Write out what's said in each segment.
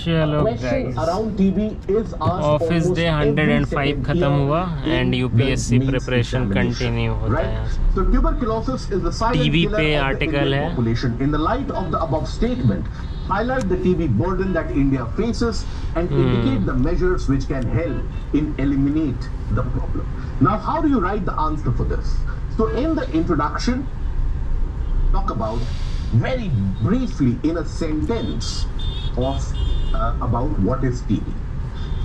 चलो question guys, around TB is asked office almost day every 105 second खत्म year हुआ in and the UPSC NEET preparation examination, continue होता है यहाँ right? से। So tuberculosis is the silent TV killer पे of the article Indian है। population. In the light of the above statement, highlight the TB burden that India faces and indicate the measures which can help in eliminate the problem. Now, how do you write the answer for this? So, in the introduction, talk about very briefly in a sentence of about what is TB.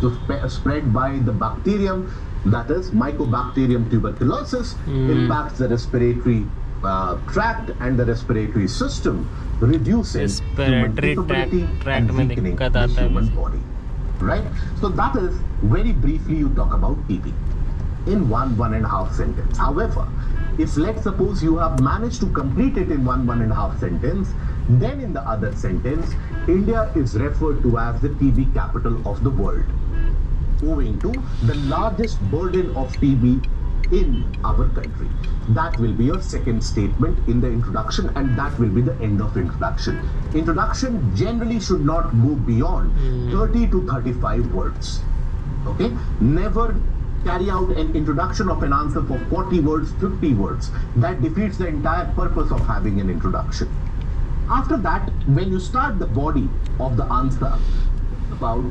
So spread by the bacterium, that is Mycobacterium tuberculosis, impacts the respiratory tract and the respiratory system, reducing human Respiratory capability tract and में weakening दिक्कत the आता है human वैसे। body. Right? So that is very briefly you talk about TB in one and a half sentence. However, if let's suppose you have managed to complete it in one and a half sentence, then in the other sentence, India is referred to as the TB capital of the world, owing to the largest burden of TB in our country. That will be your second statement in the introduction, and that will be the end of introduction. Introduction generally should not go beyond 30 to 35 words. Okay? Never carry out an introduction of an answer for 40 words, 50 words. That defeats the entire purpose of having an introduction. After that, when you start the body of the answer about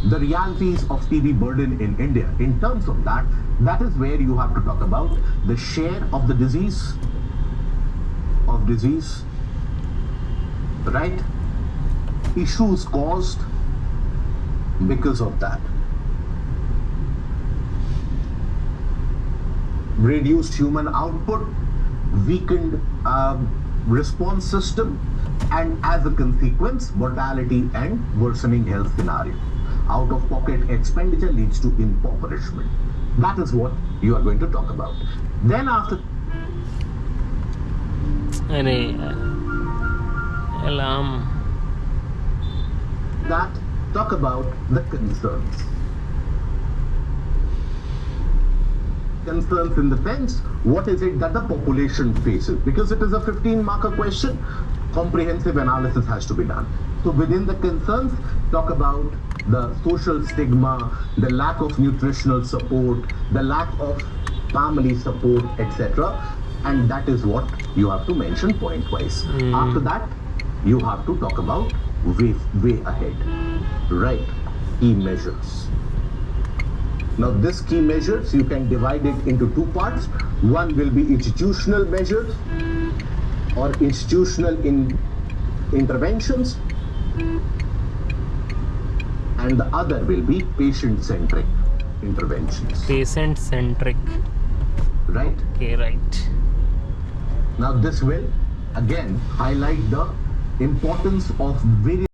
the realities of TB burden in India, in terms of that, that is where you have to talk about the share of the disease, right? Issues caused because of that. Reduced human output, weakened response system, and as a consequence, mortality and worsening health scenario. Out-of-pocket expenditure leads to impoverishment. That is what you are going to talk about. Then after अरे alarm that, talk about the concerns. Concerns in the sense, what is it that the population faces? Because it is a 15-marker question, comprehensive analysis has to be done. So within the concerns, talk about the social stigma, the lack of nutritional support, the lack of family support, etc. And that is what you have to mention point-wise. After that, you have to talk about way ahead, right? Key measures. Now, this key measures, you can divide it into two parts. One will be institutional measures or institutional interventions, and the other will be patient-centric interventions. Patient centric Right? के right. Now, this will again highlight the importance of various